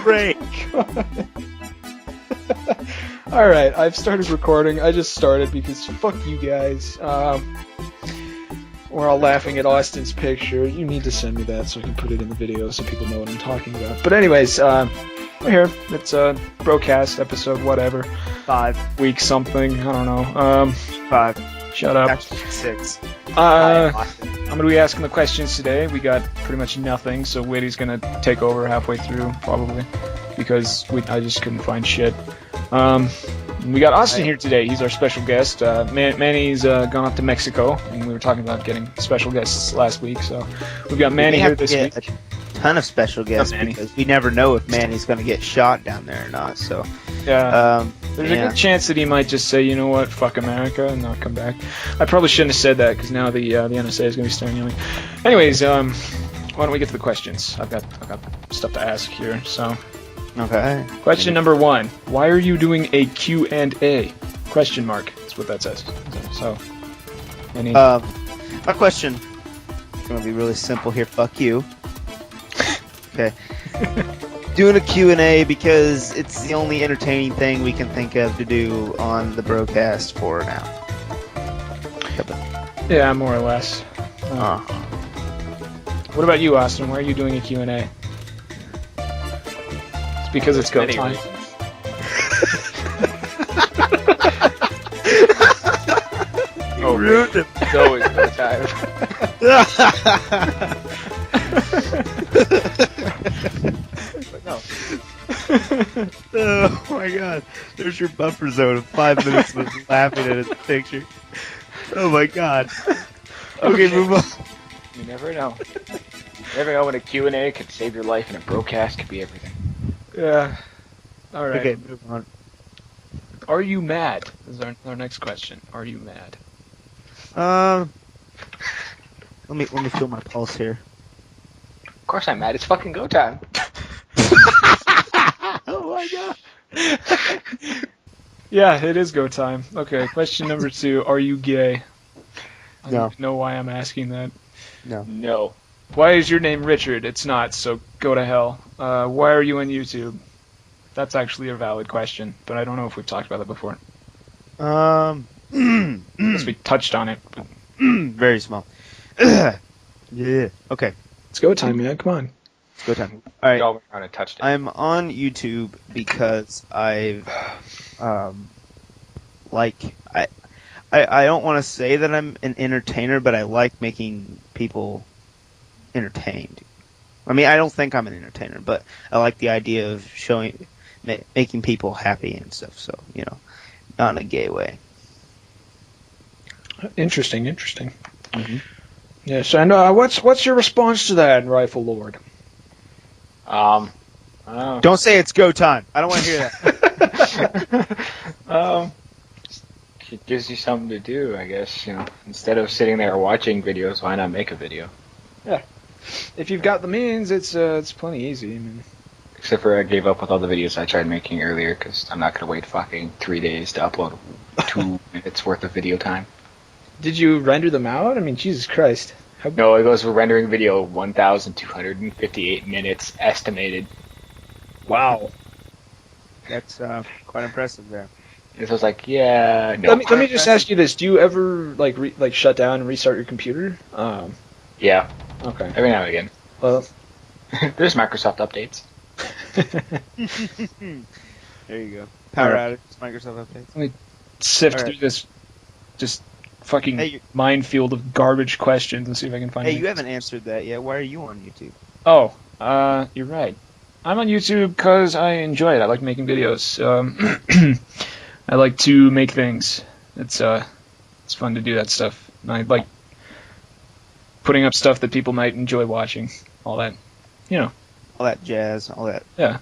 Break. Alright, I've started recording. I just started because fuck you guys. We're all laughing at Austin's picture. You need to send me that so I can put it in the video so people know what I'm talking about. But anyways, we're here. It's a BroCast episode, whatever. 5. Week something, I don't know. 5. Shut up. Actually, 6. I'm going to be asking the questions today. We got pretty much nothing, so Whitty's going to take over halfway through, probably, because I just couldn't find shit. We got Austin here today. He's our special guest. Manny's gone off to Mexico, and we were talking about getting special guests last week, so we've got Manny here this week. A ton of special guests because we never know if Manny's going to get shot down there or not, so... Yeah. There's a good chance that he might just say, you know what, fuck America, and not come back. I probably shouldn't have said that, because now the NSA is going to be staring at me. Anyways, why don't we get to the questions? I've got stuff to ask here, so... Okay. Question number 1. Why are you doing a Q&A? Question mark. That's what that says. So, any... My question is going to be really simple here. Fuck you. Okay. Doing a Q&A because it's the only entertaining thing we can think of to do on the BroCast for now. Yeah, more or less. What about you, Austin? Why are you doing a Q&A? It's because it's go time. Oh, ruined it. It's always go time. But no. Oh my god. There's your buffer zone of 5 minutes of laughing at his picture. Oh my god. Okay, move on. You never know. You never know when a Q&A could save your life and a BroCast could be everything. Yeah. Alright. Okay, move on. Are you mad? Is our next question. Are you mad? Let me feel my pulse here. Of course I'm mad. It's fucking go time. Oh my god. Yeah, it is go time. Okay, question number 2. Are you gay? I No. don't know why I'm asking that. No. No. Why is your name Richard? It's not, so go to hell. Why are you on YouTube? That's actually a valid question, but I don't know if we've talked about that before. I guess we touched on it. But... Very small. Yeah. Okay. It's go time, man. Come on. It's go time. All right. Y'all went around and touched it. I'm on YouTube because I don't want to say that I'm an entertainer, but I like making people entertained. I mean, I don't think I'm an entertainer, but I like the idea of making people happy and stuff. So, you know, not in a gay way. Interesting. Mm-hmm. Yes, and what's your response to that, Rifle Lord? I don't know. Don't say it's go time. I don't want to hear that. It gives you something to do, I guess. You know, instead of sitting there watching videos, why not make a video? Yeah. If you've got the means, it's plenty easy. I mean... Except for I gave up with all the videos I tried making earlier because I'm not going to wait fucking 3 days to upload 2 minutes worth of video time. Did you render them out? I mean, Jesus Christ. No, it goes for rendering video 1,258 minutes estimated. Wow. That's quite impressive there. It was like, yeah, no. Let me just ask you this: do you ever like shut down and restart your computer? Yeah. Okay. Every now and again. Well, there's Microsoft updates. There you go. Power outage, Microsoft updates. Let me sift through this just fucking minefield of garbage questions and see if I can find. Hey, you haven't answered that yet. Why are you on YouTube? Oh, you're right. I'm on YouTube because I enjoy it. I like making videos. I like to make things. It's fun to do that stuff. And I like putting up stuff that people might enjoy watching. All that, you know. All that jazz, all that. Yeah.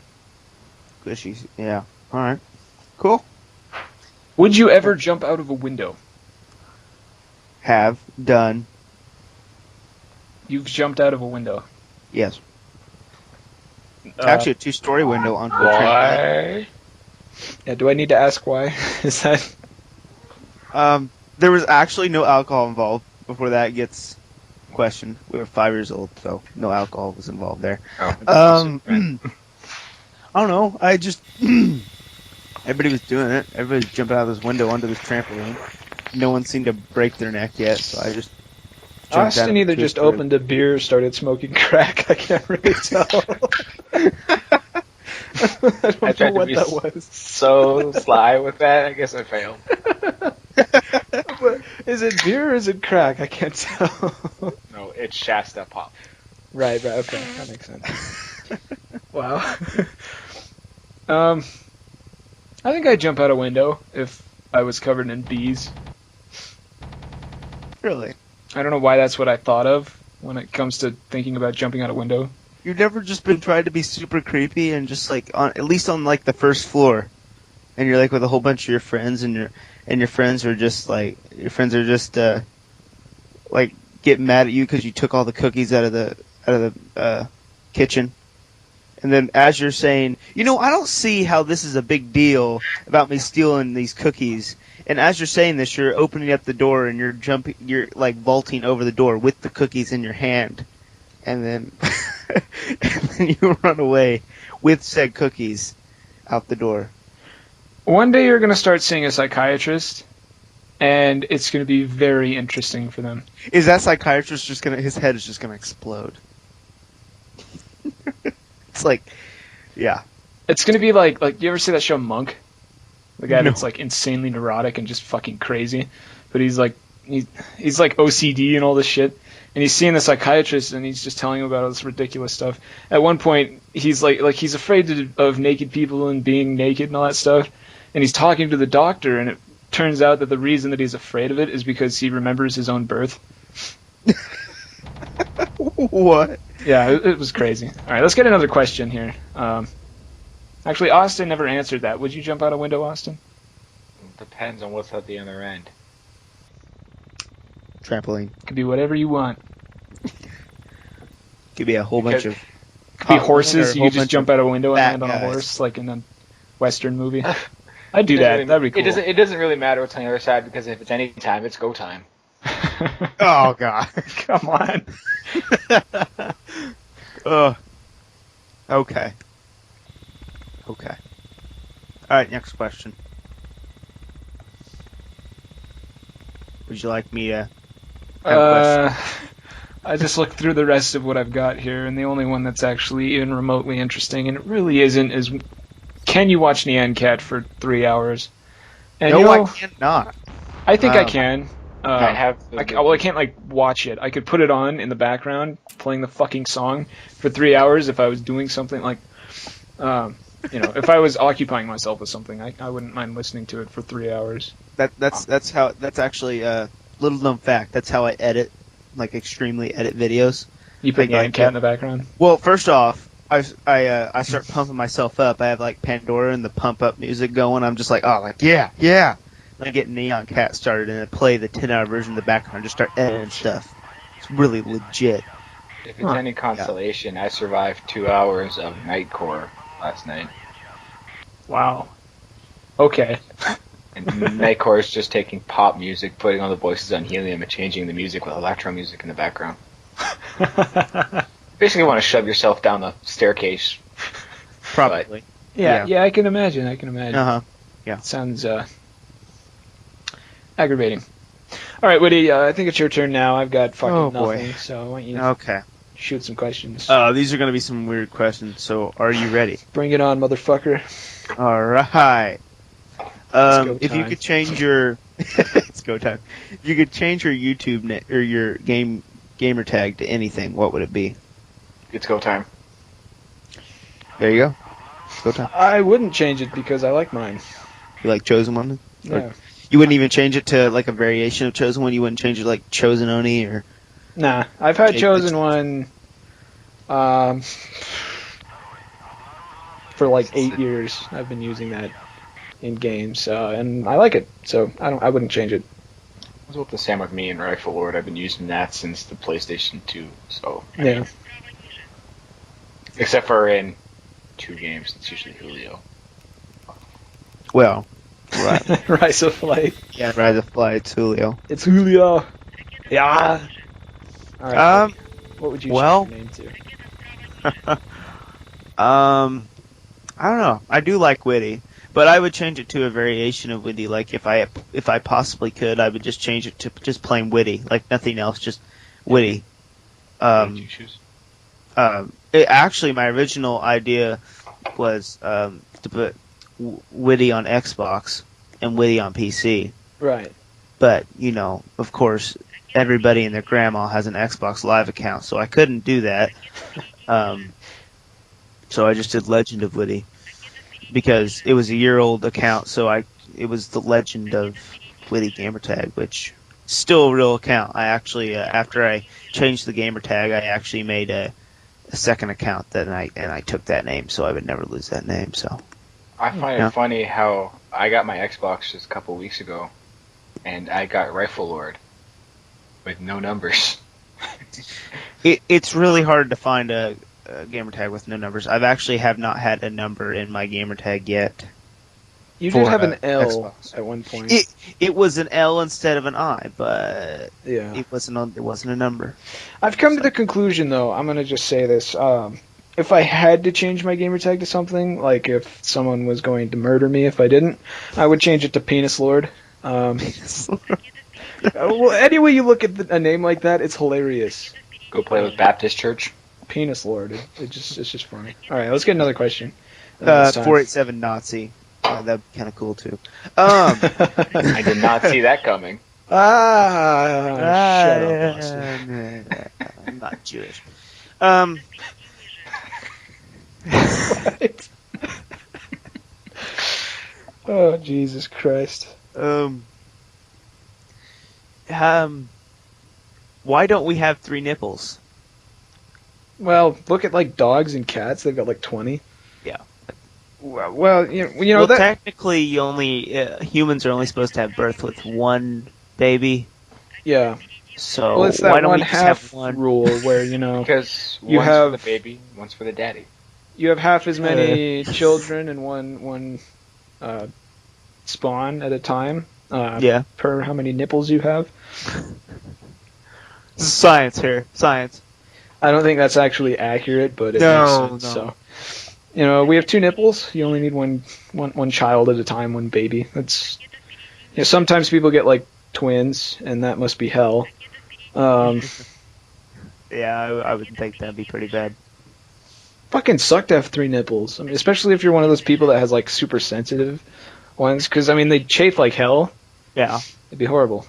Gushy. Yeah. All right. Cool. Would you ever jump out of a window? Have done. You've jumped out of a window. Yes. It's actually a 2-story window on. Why? Yeah. Do I need to ask why? Is that? There was actually no alcohol involved. Before that gets question. We were 5 years old, so no alcohol was involved there. Oh, I don't know. I just everybody was doing it. Everybody was jumping out of this window onto this trampoline. No one seemed to break their neck yet, so I just jumped out of Austin it either too just for- opened a beer or started smoking crack. I can't really tell. I don't know tried to what be that was. so sly with that. I guess I failed. But is it beer or is it crack? I can't tell. No, it's Shasta Pop. Right, okay, that makes sense. Wow. I think I'd jump out a window if I was covered in bees. Really? I don't know why that's what I thought of when it comes to thinking about jumping out a window. You've never just been trying to be super creepy and just like on at least on like the first floor, and you're like with a whole bunch of your friends and your friends are just like like getting mad at you because you took all the cookies out of the kitchen. And then as you're saying, I don't see how this is a big deal about me stealing these cookies. And as you're saying this, you're opening up the door and you're like vaulting over the door with the cookies in your hand. And then, and then you run away with said cookies out the door. One day you're going to start seeing a psychiatrist, and it's going to be very interesting for them. Is that psychiatrist his head is just gonna explode? It's like, yeah. It's going to be like you ever see that show Monk? The guy No. that's like insanely neurotic and just fucking crazy, but he's like OCD and all this shit. And he's seeing the psychiatrist, and he's just telling him about all this ridiculous stuff. At one point, he's like he's afraid of naked people and being naked and all that stuff. And he's talking to the doctor, and it turns out that the reason that he's afraid of it is because he remembers his own birth. What? Yeah, it was crazy. All right, let's get another question here. Actually, Austin never answered that. Would you jump out a window, Austin? Depends on what's at the other end. Trampoline. Could be whatever you want. Could be a whole bunch of. Could be horses. Or a You whole could just bunch jump of out a window and fat land on a guys. horse, like in a Western movie. I'd do that. That'd be cool. It doesn't really matter what's on the other side because if it's any time, it's go time. Oh God. Come on. Okay. Okay. All right. Next question. Would you like me to? Have a question? I just looked through the rest of what I've got here, and the only one that's actually even remotely interesting, and it really isn't, is can you watch Nyan Cat for 3 hours? And No, you know, I cannot. I think I can. I have. I can't like watch it. I could put it on in the background, playing the fucking song for 3 hours if I was doing something like, if I was occupying myself with something, I wouldn't mind listening to it for 3 hours. That's actually a little known fact. That's how I edit, like extremely edit videos. You put Like, Nyan Cat in the background. Well, first off, I start pumping myself up. I have like Pandora and the pump up music going. I'm just like, yeah. And I get Neon Cat started and I play the 10-hour version in the background. Just start editing stuff. It's really legit. If it's any consolation, I survived 2 hours of Nightcore last night. Wow. Okay. And Nightcore is just taking pop music, putting all the voices on helium, and changing the music with electro music in the background. Basically, want to shove yourself down the staircase. Probably. Yeah, I can imagine. Uh huh. Sounds aggravating. All right, Woody, I think it's your turn now. I've got fucking nothing, so I want you to Okay. shoot some questions. These are gonna be some weird questions. So, are you ready? Bring it on, motherfucker. All right. go If you time. could change your, it's go time. If you could change your YouTube or your gamer tag to anything, what would it be? It's go time. There you go. Go time. I wouldn't change it because I like mine. You like Chosen One? Yeah. You wouldn't even change it to like a variation of Chosen One. You wouldn't change it like Chosen Oni or. Nah, I've had Jake Chosen One for like 8 years. I've been using that in games, and I like it, so I wouldn't change it. It's about the same with me and Rifle Lord. I've been using that since the PlayStation 2, so... Yeah. Except for in 2 games, it's usually Julio. Well, right. Rise of Light. Yeah, Rise of Flight, it's Julio. It's Julio. Yeah. All right. Um, What would you well, change your name to? I don't know. I do like Witty, but I would change it to a variation of Witty. Like if I possibly could, I would just change it to just plain Witty, like nothing else, just Witty. What did you Um, choose? Actually, my original idea was to put Witty on Xbox and Witty on PC. Right. But of course, everybody and their grandma has an Xbox Live account, so I couldn't do that. Um, so I just did Legend of Witty because it was a year-old account. So it was the Legend of Witty Gamertag, which is still a real account. I actually after I changed the gamertag, I actually made a second account and I took that name, so I would never lose that name. So I find it funny how I got my Xbox just a couple weeks ago, and I got Rifle Lord with no numbers. it's really hard to find a gamertag with no numbers. I've actually have not had a number in my gamertag yet. You did have an L Xbox. at one point. It was an L instead of an I, but Yeah. it wasn't a number. I've come to the conclusion, though, I'm going to just say this. If I had to change my gamer tag to something, like if someone was going to murder me if I didn't, I would change it to Penis Lord. Well, any way you look at a name like that, it's hilarious. Go play with Baptist Church. Penis Lord. It's just funny. All right, let's get another question. 487 Nazi. That'd be kind of cool too. I did not see that coming. Shut up, I'm not Jewish. What? Oh, Jesus Christ. Why don't we have 3 nipples? Well, look at like dogs and cats. They've got like 20. Yeah. Well, you know that. Technically, humans are only supposed to have birth with one baby. Yeah. So Well, it's why that don't one we just half have one? rule where Because You one's have- for the baby, one's for the daddy. you have half as many children and one spawn at a time. Yeah. Per how many nipples you have. This is science here. Science. I don't think that's actually accurate, but it No, makes sense. no. So, we have 2 nipples. You only need one child at a time, one baby. That's. Sometimes people get like twins, and that must be hell. Yeah, I would think that'd be pretty bad. Fucking suck to have 3 nipples. I mean, especially if you're one of those people that has like super sensitive ones, because I mean they chafe like hell. Yeah. It'd be horrible.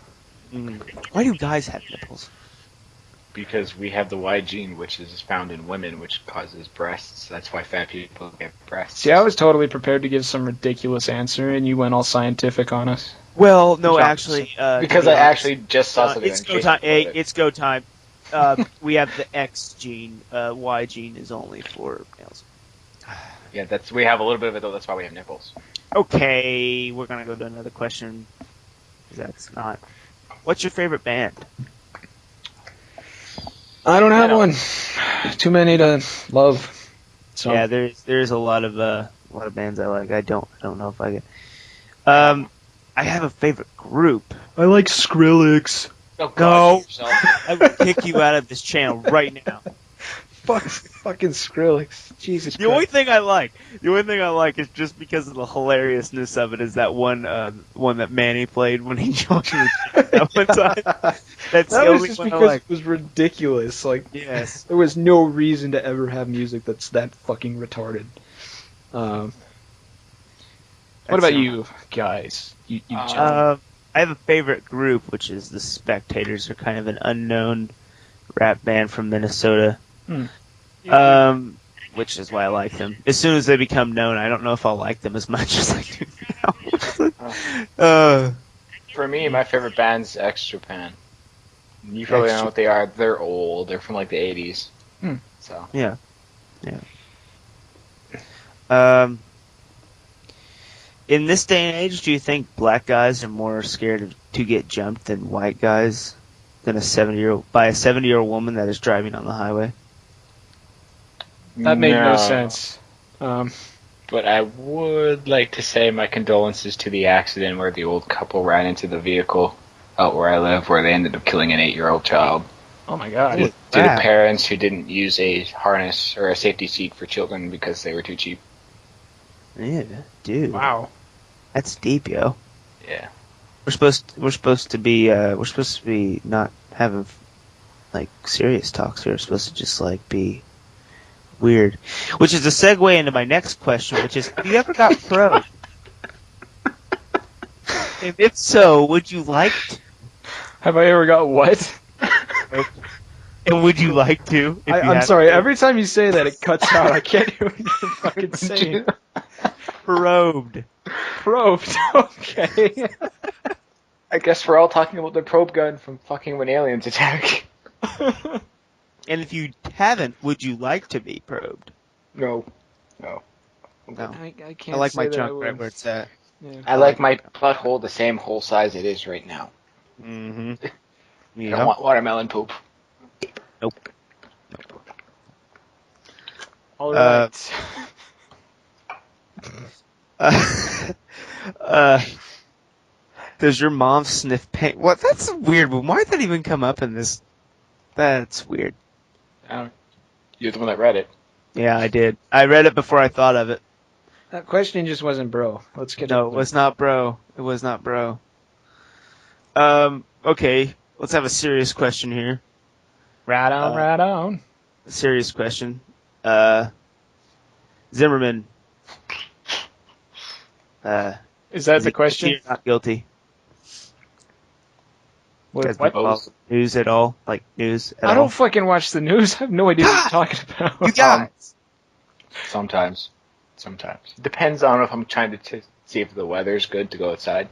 Why do guys have nipples? Because we have the Y gene, which is found in women, which causes breasts. That's why fat people get breasts. See, I was totally prepared to give some ridiculous answer, and you went all scientific on us. Well, no, Good job. actually, Because I actually just saw something. it's on go Facebook time. Hey, about it. it's go time. We have the X gene. Y gene is only for males. Yeah, we have a little bit of it though. That's why we have nipples. Okay, we're gonna go to another question. That's not. What's your favorite band? I don't have I one. Too many to love. So Yeah, there's a lot of bands I like. I don't know if I get. I have a favorite group. I like Skrillex. Oh, No. yourself. I will kick you out of this channel right now. Fucking Skrillex. Jesus The only Christ. thing I like is just because of the hilariousness of it is that one that Manny played when he joined that one time. That's the That was only just one I because like. it was ridiculous. Like, Yes. there was no reason to ever have music that's that fucking retarded. What about you guys? You gentlemen. I have a favorite group, which is the Spectators. They're kind of an unknown rap band from Minnesota. Which is why I like them. As soon as they become known, I don't know if I'll like them as much as I do now. For me, my favorite band's X Japan. You probably don't know what they are. They're old. They're from like the 80s. So Yeah. In this day and age, do you think black guys are more scared to get jumped than white guys than a 70-year-old woman that is driving on the highway? That made no sense. But I would like to say my condolences to the accident where the old couple ran into the vehicle out where I live, where they ended up killing an 8-year-old child. Oh my god. Holy To the crap. parents who didn't use a harness or a safety seat for children because they were too cheap. Yeah, dude. Wow. That's deep, yo. Yeah. We're supposed to be not having like serious talks here. We're supposed to just like be weird. Which is a segue into my next question, which is, have you ever got probed? And if so, would you like to? Have I ever got what? And would you like to? If you I'm had sorry, to? every time you say that, it cuts out. I can't hear what you're fucking saying. Probed. Probed. Okay. I guess we're all talking about the probe gun from fucking when aliens attack. And if you haven't, would you like to be probed? No. No. No. I I can't like say my that junk I would. right where it's at. Yeah. I like my butthole the same hole size it is right now. Mm-hmm. I Yeah. don't want watermelon poop. Nope. All right. Uh, does your mom sniff paint? What? That's weird. But why did that even come up in this? That's weird. You're the one that read it. Yeah, I did. I read it before I thought of it. That question just wasn't bro. Let's get No, it. it was not bro. It was not bro. Okay. Let's have a serious question here. Right on, right on. Serious question. Zimmerman. Is that Is the he question? guilty or not guilty? You guys What? follow news at all? Like news at I all? don't fucking watch the news. I have no idea what you're talking about. You guys. Sometimes. Depends on if I'm trying to see if the weather's good to go outside,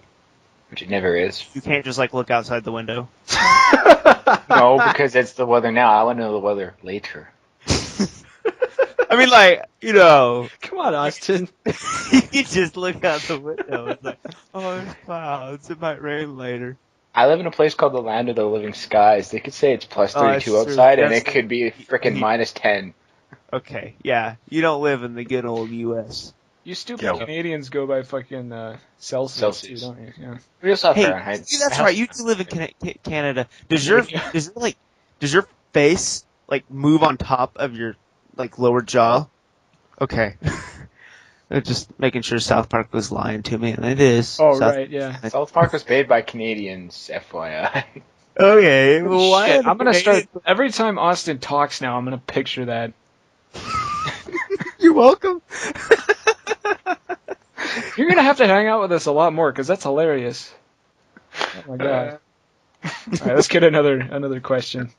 which it never is. You can't just like look outside the window. No, because it's the weather now. I want to know the weather later. I mean, like, you know, Come on, Austin. you just look out the window. It's like, oh, it's clouds. It might rain later. I live in a place called the Land of the Living Skies. They could say it's plus Oh, that's 32 true. outside, and That's it could be freaking minus 10. Okay, yeah. You don't live in the good old U.S. You stupid Yeah. Canadians go by fucking Celsius, too, don't you? Yeah. We also have Hey, Fahrenheit. see, that's right. You do live in Canada. Does your face like move on top of your like lower jaw? Okay. Just making sure South Park was lying to me, and it is. Oh, South- right, yeah. South Park was made by Canadians, FYI. Okay. Well, why Shit, are I'm gonna the start. Every time Austin talks now, I'm gonna picture that. You're welcome. You're gonna have to hang out with us a lot more, because that's hilarious. Oh my god. Alright, let's get another question.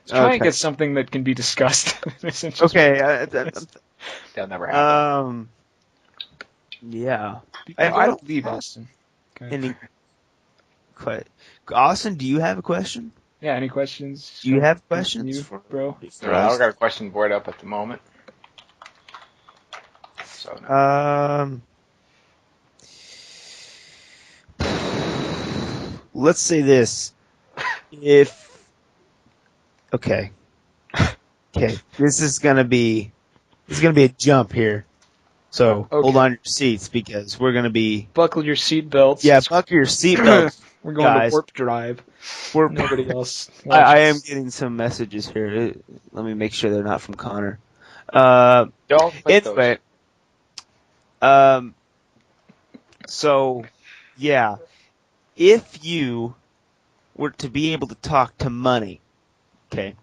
Let's try and Okay. get something that can be discussed. Essentially. Okay. That'll never happen. Yeah. I don't leave have Austin. Okay. any. Austin, do you have a question? Yeah, any questions? Do you have from questions you, for bro? No, I don't got a question board up at the moment. So, no. Let's say this. Okay, this is gonna be a jump here. So Okay. hold on your seats because we're gonna be Buckle your seatbelts. buckle your seatbelts. We're going guys. to warp drive. We're Nobody else. I am getting some messages here. Let me make sure they're not from Connor. Don't click Anyway, so yeah, if you were to be able to talk to money, okay.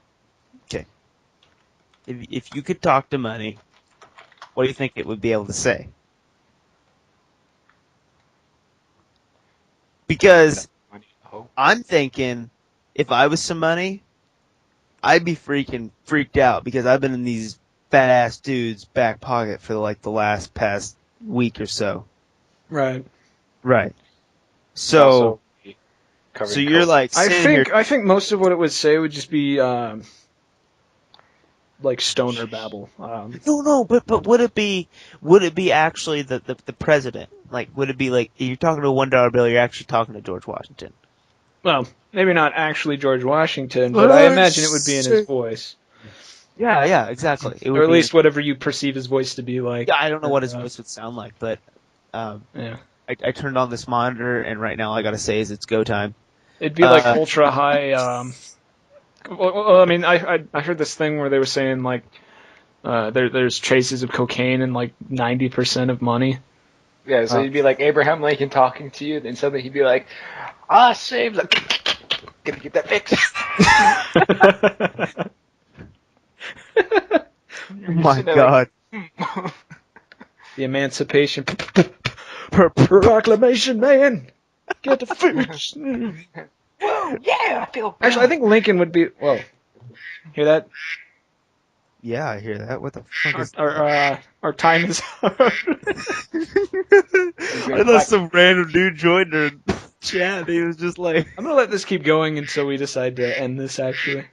If you could talk to money, what do you think it would be able to say? Because I'm thinking, if I was some money, I'd be freaked out because I've been in these fat ass dudes' back pocket for like the past week or so. Right. Right. So you're like I sitting here. think most of what it would say would just be like stoner babble. No, but would it be actually the president? Like, would it be like if you're talking to a $1 bill, you're actually talking to George Washington? Well, maybe not actually George Washington, but I imagine it would be in his voice. Yeah, exactly. It would Or at be least whatever you perceive his voice to be like. Yeah, I don't know what his voice would sound like, but Yeah. I turned on this monitor, and right now all I gotta say is it's go time. It'd be like ultra high Well, I mean, I heard this thing where they were saying like there's traces of cocaine in like 90% of money. Yeah, so you'd be like Abraham Lincoln talking to you, and suddenly he'd be like, "Ah, save the, gonna get that fixed." Oh my God. The Emancipation Proclamation, man. Get the fix. Whoa, yeah, I feel good. Actually, I think Lincoln would be. Whoa, hear that? Yeah, I hear that. What the fuck is Our time is up. I thought some random dude joined our chat. He was just like, I'm gonna let this keep going until we decide to end this. Actually,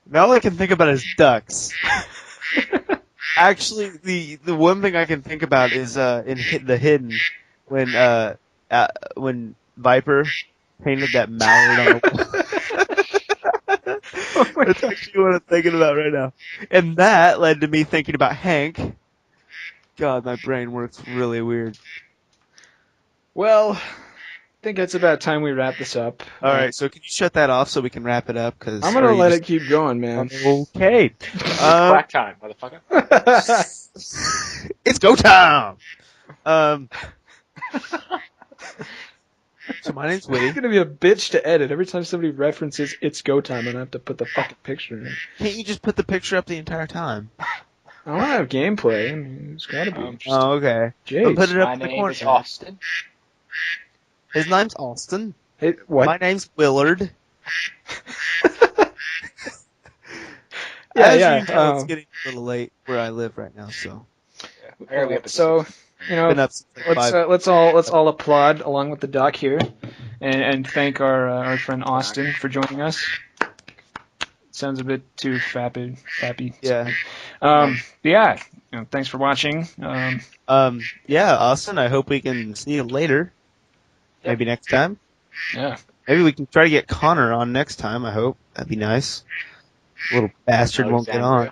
now all I can think about is ducks. Actually, the one thing I can think about is in The Hidden when Viper painted that mallard on the wall. That's actually what I'm thinking about right now. And that led to me thinking about Hank. God, my brain works really weird. well, I think it's about time we wrap this up. All right, so can you shut that off so we can wrap it up? I'm gonna let it keep going, man. Okay. Quack time, motherfucker. It's go time. So my name's It's Witty. gonna be a bitch to edit. Every time somebody references "It's Go Time," I'm gonna have to put the fucking picture in. Can't you just put the picture up the entire time? I want to have gameplay. I mean, it's gotta be interesting. Oh, okay. Jeez. But put it up My in the name corner. is Austin. His name's Austin. Hey, what? My name's Willard. Yeah, As yeah, you can tell, it's getting a little late where I live right now, so. Early episode. So, you know, Been up since like let's all applaud along with the doc here, and thank our friend Austin for joining us. Sounds a bit too fappy. Yeah. Yeah. You know, thanks for watching. Yeah, Austin, I hope we can see you later. Maybe next time. Yeah. Maybe we can try to get Connor on next time, I hope. That'd be nice. Little bastard won't get on.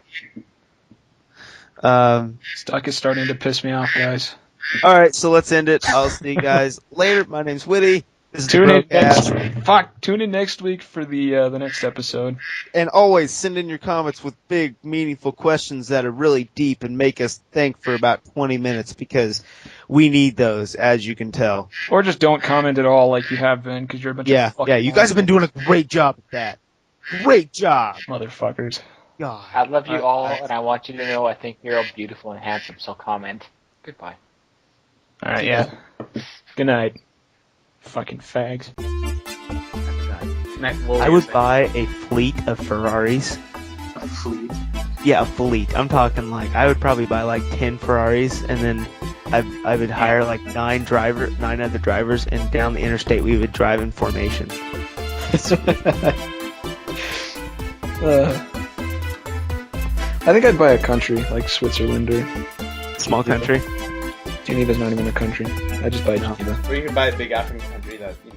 This doc is starting to piss me off, guys. Alright, so let's end it. I'll see you guys later. My name's Witty. This is Tune the in BroCast. Tune in next week for the next episode. And always send in your comments with big, meaningful questions that are really deep and make us think for about 20 minutes because we need those, as you can tell. Or just don't comment at all like you have been because you're a bunch of fucking you guys have been doing a great job at that. Great job. motherfuckers. God. I love you all, and I want you to know I think you're all beautiful and handsome, so comment. Goodbye. Alright, yeah. Good night. Fucking fags. I would buy a fleet of Ferraris. A fleet? Yeah, a fleet. I'm talking like, I would probably buy like 10 Ferraris, and then I would hire like 9 other drivers, and down the interstate we would drive in formation. I think I'd buy a country like Switzerland or Small country. Geneva's not even a country. I just buy Geneva. Or you can buy a big African country that, you know,